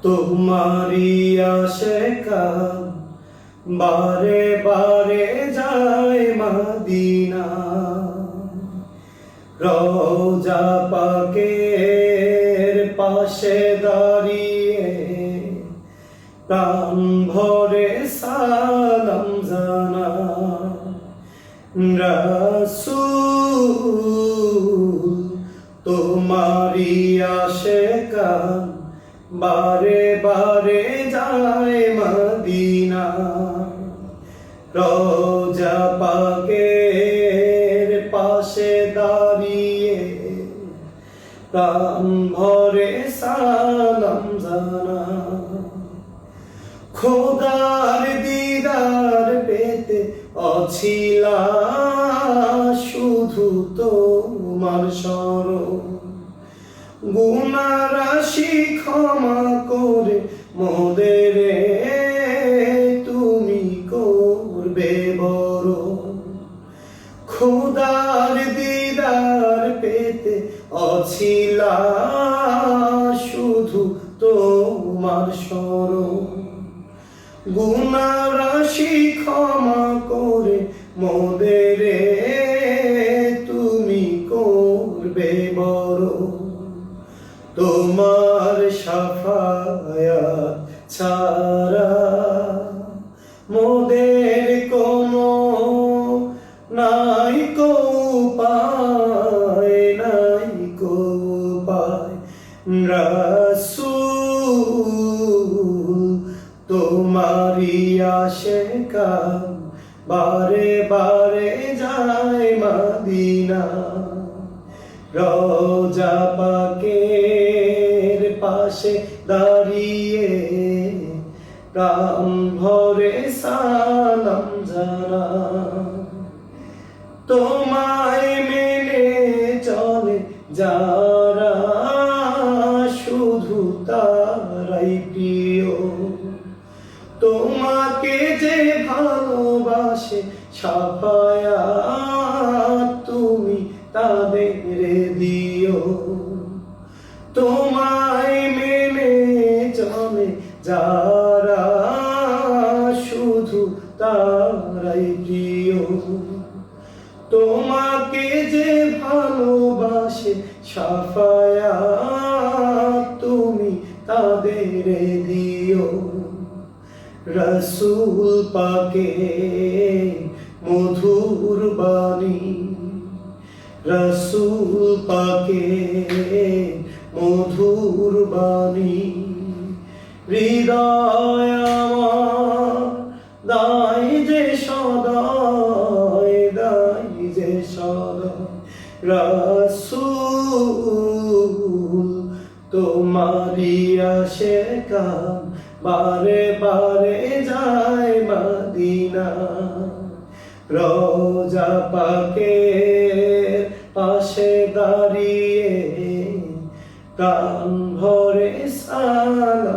তোমারি আশিকা বারে বারে যায় মদিনা, রওজা পাকের পাশে দাঁড়িয়ে প্রাণ ভরে সালাম জানা। রাসূল তোমারি আশিকা বারে বারে যায় মদিনা, রওজা পাকের পাশে দাঁড়িয়ে প্রাণ ভরে সালাম জানা। খোদার দিদার পেতে অছিলা শুধু তোমার স্মরণ, গুনাহ রাশি ক্ষমা করে মোদের তুমি করবে বরণ। খোদার দিদার পেতে অছিলা শুধু তোমার স্মরণ, গুনাহ রাশি ক্ষমা করে মোদের তুমি করবে বরণ। তোমার শাফায়াত ছাড়া মোদের কোনো নাই কো উপায়, নাই কো উপায়। রাসূল তোমারি আশিকা বারে বারে যায় মদিনা, রওজা পাকের পাশে দাঁড়িয়ে প্রাণ ভরে সালাম জানা। তোমায় মেনে চলে যারা শুধু তারাই প্রিয়, তোমাকে যে ভালোবাসে শাফায়াত তুমি তাদের দিও। তোমায় মেনে চলে যারা শুধু তারাই প্রিয়, তোমাকে যে ভালোবাসে শাফায়াত তুমি তাদের দিও। রাসূল পাকের মধুর বাণী, রাসূল পাকের মধুর বাণী হৃদয় আমার দায় যে সদয়, দায় যে সদয়। রাসূল তোমারি আশিকা বারে বারে যায় মদিনা, রওজা পাকের পাশে দাঁড়িয়ে প্রাণ ভরে সালাম